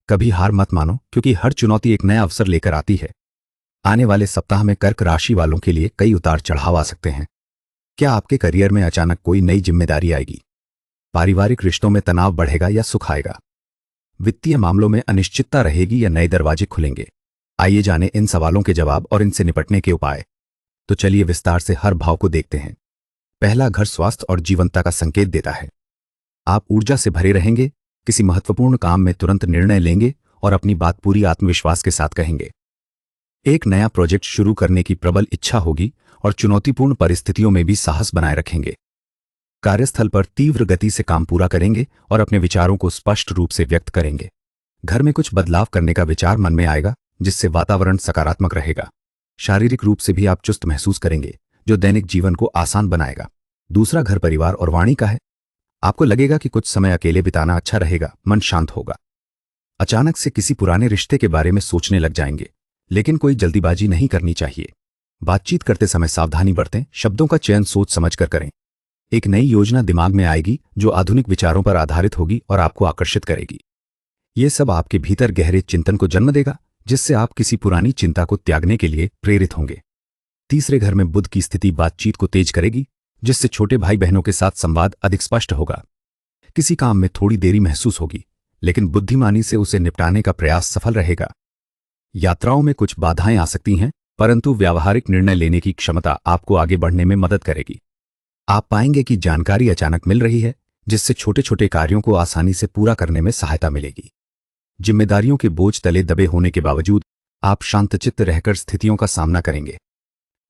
कभी हार मत मानो, क्योंकि हर चुनौती एक नया अवसर लेकर आती है। आने वाले सप्ताह में कर्क राशि वालों के लिए कई उतार चढ़ाव आ सकते हैं। क्या आपके करियर में अचानक कोई नई जिम्मेदारी आएगी? पारिवारिक रिश्तों में तनाव बढ़ेगा या सुख आएगा? वित्तीय मामलों में अनिश्चितता रहेगी या नए दरवाजे खुलेंगे? आइए जानें इन सवालों के जवाब और इनसे निपटने के उपाय। तो चलिए विस्तार से हर भाव को देखते हैं। पहला घर स्वास्थ्य और जीवंतता का संकेत देता है। आप ऊर्जा से भरे रहेंगे, किसी महत्वपूर्ण काम में तुरंत निर्णय लेंगे और अपनी बात पूरी आत्मविश्वास के साथ कहेंगे। एक नया प्रोजेक्ट शुरू करने की प्रबल इच्छा होगी और चुनौतीपूर्ण परिस्थितियों में भी साहस बनाए रखेंगे। कार्यस्थल पर तीव्र गति से काम पूरा करेंगे और अपने विचारों को स्पष्ट रूप से व्यक्त करेंगे। घर में कुछ बदलाव करने का विचार मन में आएगा, जिससे वातावरण सकारात्मक रहेगा। शारीरिक रूप से भी आप चुस्त महसूस करेंगे, जो दैनिक जीवन को आसान बनाएगा। दूसरा घर परिवार और वाणी का है। आपको लगेगा कि कुछ समय अकेले बिताना अच्छा रहेगा, मन शांत होगा। अचानक से किसी पुराने रिश्ते के बारे में सोचने लग जाएंगे, लेकिन कोई जल्दीबाजी नहीं करनी चाहिए। बातचीत करते समय सावधानी बरतें, शब्दों का चयन सोच समझकर करें। एक नई योजना दिमाग में आएगी जो आधुनिक विचारों पर आधारित होगी और आपको आकर्षित करेगी। ये सब आपके भीतर गहरे चिंतन को जन्म देगा, जिससे आप किसी पुरानी चिंता को त्यागने के लिए प्रेरित होंगे। तीसरे घर में बुध की स्थिति बातचीत को तेज करेगी, जिससे छोटे भाई बहनों के साथ संवाद अधिक स्पष्ट होगा। किसी काम में थोड़ी देरी महसूस होगी, लेकिन बुद्धिमानी से उसे निपटाने का प्रयास सफल रहेगा। यात्राओं में कुछ बाधाएं आ सकती हैं, परंतु व्यावहारिक निर्णय लेने की क्षमता आपको आगे बढ़ने में मदद करेगी। आप पाएंगे कि जानकारी अचानक मिल रही है, जिससे छोटे छोटे कार्यों को आसानी से पूरा करने में सहायता मिलेगी। जिम्मेदारियों के बोझ तले दबे होने के बावजूद आप शांतचित्त रहकर स्थितियों का सामना करेंगे।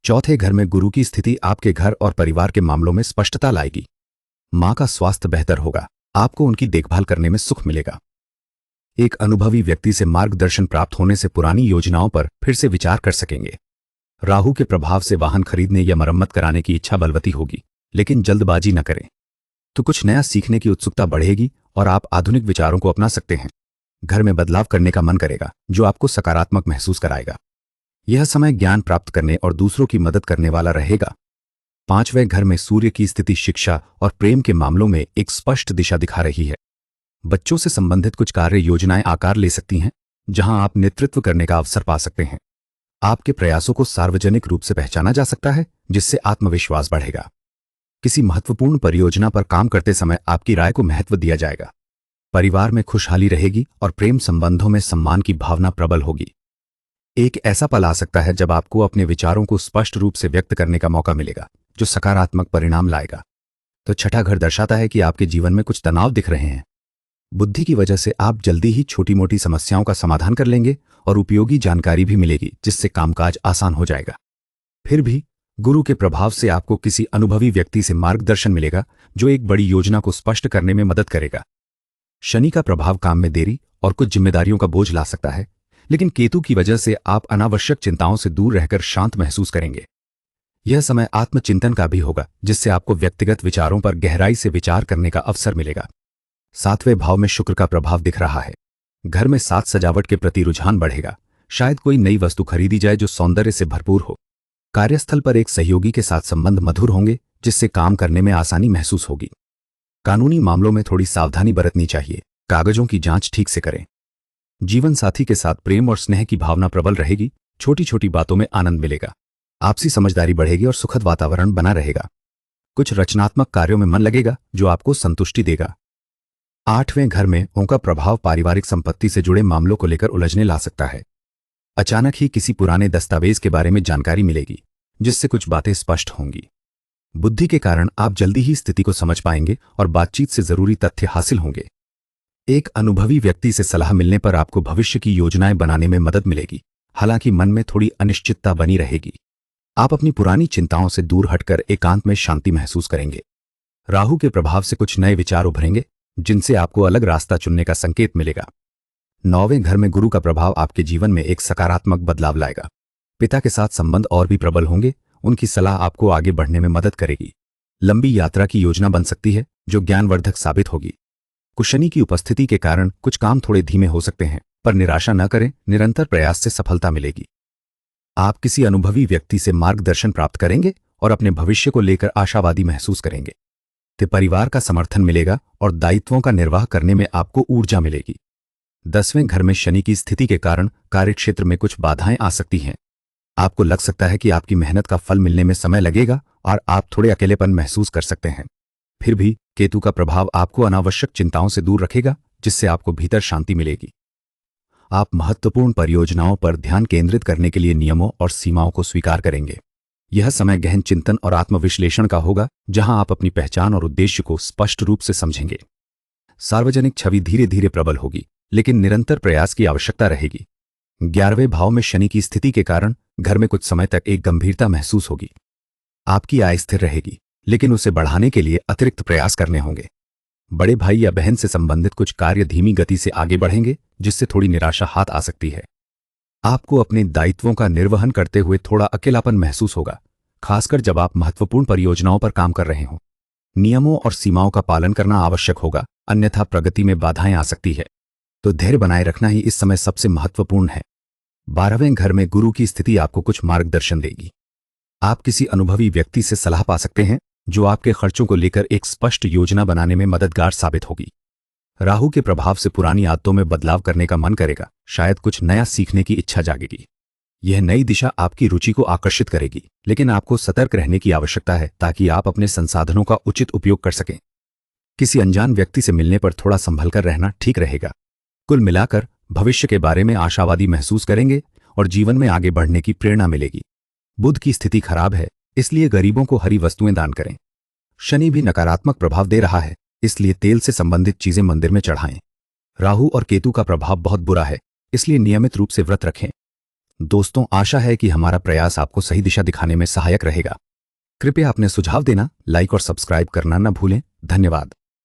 चौथे घर में गुरु की स्थिति आपके घर और परिवार के मामलों में स्पष्टता लाएगी। मां का स्वास्थ्य बेहतर होगा, आपको उनकी देखभाल करने में सुख मिलेगा। एक अनुभवी व्यक्ति से मार्गदर्शन प्राप्त होने से पुरानी योजनाओं पर फिर से विचार कर सकेंगे। राहु के प्रभाव से वाहन खरीदने या मरम्मत कराने की इच्छा बलवती होगी, लेकिन जल्दबाजी न करें। तो कुछ नया सीखने की उत्सुकता बढ़ेगी और आप आधुनिक विचारों को अपना सकते हैं। घर में बदलाव करने का मन करेगा, जो आपको सकारात्मक महसूस कराएगा। यह समय ज्ञान प्राप्त करने और दूसरों की मदद करने वाला रहेगा। पांचवें घर में सूर्य की स्थिति शिक्षा और प्रेम के मामलों में एक स्पष्ट दिशा दिखा रही है। बच्चों से संबंधित कुछ कार्य योजनाएं आकार ले सकती हैं, जहां आप नेतृत्व करने का अवसर पा सकते हैं। आपके प्रयासों को सार्वजनिक रूप से पहचाना जा सकता है, जिससे आत्मविश्वास बढ़ेगा। किसी महत्वपूर्ण परियोजना पर काम करते समय आपकी राय को महत्व दिया जाएगा। परिवार में खुशहाली रहेगी और प्रेम संबंधों में सम्मान की भावना प्रबल होगी। एक ऐसा पल आ सकता है जब आपको अपने विचारों को स्पष्ट रूप से व्यक्त करने का मौका मिलेगा, जो सकारात्मक परिणाम लाएगा। तो छठा घर दर्शाता है कि आपके जीवन में कुछ तनाव दिख रहे हैं। बुद्धि की वजह से आप जल्दी ही छोटी मोटी समस्याओं का समाधान कर लेंगे और उपयोगी जानकारी भी मिलेगी, जिससे कामकाज आसान हो जाएगा। फिर भी गुरु के प्रभाव से आपको किसी अनुभवी व्यक्ति से मार्गदर्शन मिलेगा, जो एक बड़ी योजना को स्पष्ट करने में मदद करेगा। शनि का प्रभाव काम में देरी और कुछ जिम्मेदारियों का बोझ ला सकता है, लेकिन केतु की वजह से आप अनावश्यक चिंताओं से दूर रहकर शांत महसूस करेंगे। यह समय आत्मचिंतन का भी होगा, जिससे आपको व्यक्तिगत विचारों पर गहराई से विचार करने का अवसर मिलेगा। सातवें भाव में शुक्र का प्रभाव दिख रहा है। घर में साज सजावट के प्रति रुझान बढ़ेगा। शायद कोई नई वस्तु खरीदी जाए जो सौंदर्य से भरपूर हो। कार्यस्थल पर एक सहयोगी के साथ संबंध मधुर होंगे, जिससे काम करने में आसानी महसूस होगी। कानूनी मामलों में थोड़ी सावधानी बरतनी चाहिए। कागजों की जांच ठीक से करें। जीवन साथी के साथ प्रेम और स्नेह की भावना प्रबल रहेगी। छोटी छोटी बातों में आनंद मिलेगा। आपसी समझदारी बढ़ेगी और सुखद वातावरण बना रहेगा। कुछ रचनात्मक कार्यों में मन लगेगा, जो आपको संतुष्टि देगा। आठवें घर में ओं का प्रभाव पारिवारिक संपत्ति से जुड़े मामलों को लेकर उलझने ला सकता है। अचानक ही किसी पुराने दस्तावेज के बारे में जानकारी मिलेगी, जिससे कुछ बातें स्पष्ट होंगी। बुद्धि के कारण आप जल्दी ही स्थिति को समझ पाएंगे और बातचीत से जरूरी तथ्य हासिल होंगे। एक अनुभवी व्यक्ति से सलाह मिलने पर आपको भविष्य की योजनाएं बनाने में मदद मिलेगी। हालांकि मन में थोड़ी अनिश्चितता बनी रहेगी। आप अपनी पुरानी चिंताओं से दूर हटकर एकांत में शांति महसूस करेंगे। राहु के प्रभाव से कुछ नए विचार उभरेंगे, जिनसे आपको अलग रास्ता चुनने का संकेत मिलेगा। नौवें घर में गुरु का प्रभाव आपके जीवन में एक सकारात्मक बदलाव लाएगा। पिता के साथ संबंध और भी प्रबल होंगे। उनकी सलाह आपको आगे बढ़ने में मदद करेगी। लंबी यात्रा की योजना बन सकती है, जो ज्ञानवर्धक साबित होगी। कुशनी की उपस्थिति के कारण कुछ काम थोड़े धीमे हो सकते हैं, पर निराशा न करें। निरंतर प्रयास से सफलता मिलेगी। आप किसी अनुभवी व्यक्ति से मार्गदर्शन प्राप्त करेंगे और अपने भविष्य को लेकर आशावादी महसूस करेंगे। तो परिवार का समर्थन मिलेगा और दायित्वों का निर्वाह करने में आपको ऊर्जा मिलेगी। 10वें घर में शनि की स्थिति के कारण कार्यक्षेत्र में कुछ बाधाएं आ सकती हैं। आपको लग सकता है कि आपकी मेहनत का फल मिलने में समय लगेगा और आप थोड़े अकेलेपन महसूस कर सकते हैं। फिर भी केतु का प्रभाव आपको अनावश्यक चिंताओं से दूर रखेगा, जिससे आपको भीतर शांति मिलेगी। आप महत्वपूर्ण परियोजनाओं पर ध्यान केंद्रित करने के लिए नियमों और सीमाओं को स्वीकार करेंगे। यह समय गहन चिंतन और आत्मविश्लेषण का होगा, जहां आप अपनी पहचान और उद्देश्य को स्पष्ट रूप से समझेंगे। सार्वजनिक छवि धीरे धीरे प्रबल होगी, लेकिन निरंतर प्रयास की आवश्यकता रहेगी। 11वें भाव में शनि की स्थिति के कारण घर में कुछ समय तक एक गंभीरता महसूस होगी। आपकी आय स्थिर रहेगी, लेकिन उसे बढ़ाने के लिए अतिरिक्त प्रयास करने होंगे। बड़े भाई या बहन से संबंधित कुछ कार्य धीमी गति से आगे बढ़ेंगे, जिससे थोड़ी निराशा हाथ आ सकती है। आपको अपने दायित्वों का निर्वहन करते हुए थोड़ा अकेलापन महसूस होगा, खासकर जब आप महत्वपूर्ण परियोजनाओं पर काम कर रहे हों। नियमों और सीमाओं का पालन करना आवश्यक होगा, अन्यथा प्रगति में बाधाएं आ सकती है। तो धैर्य बनाए रखना ही इस समय सबसे महत्वपूर्ण है। 12वें घर में गुरु की स्थिति आपको कुछ मार्गदर्शन देगी। आप किसी अनुभवी व्यक्ति से सलाह पा सकते हैं, जो आपके खर्चों को लेकर एक स्पष्ट योजना बनाने में मददगार साबित होगी। राहु के प्रभाव से पुरानी आदतों में बदलाव करने का मन करेगा, शायद कुछ नया सीखने की इच्छा जागेगी। यह नई दिशा आपकी रुचि को आकर्षित करेगी, लेकिन आपको सतर्क रहने की आवश्यकता है ताकि आप अपने संसाधनों का उचित उपयोग कर सकें। किसी अनजान व्यक्ति से मिलने पर थोड़ा संभल कर रहना ठीक रहेगा। कुल मिलाकर भविष्य के बारे में आशावादी महसूस करेंगे और जीवन में आगे बढ़ने की प्रेरणा मिलेगी। बुध की स्थिति खराब है, इसलिए गरीबों को हरी वस्तुएं दान करें। शनि भी नकारात्मक प्रभाव दे रहा है, इसलिए तेल से संबंधित चीजें मंदिर में चढ़ाएं। राहु और केतु का प्रभाव बहुत बुरा है, इसलिए नियमित रूप से व्रत रखें। दोस्तों, आशा है कि हमारा प्रयास आपको सही दिशा दिखाने में सहायक रहेगा। कृपया अपने सुझाव देना, लाइक और सब्सक्राइब करना न भूलें। धन्यवाद।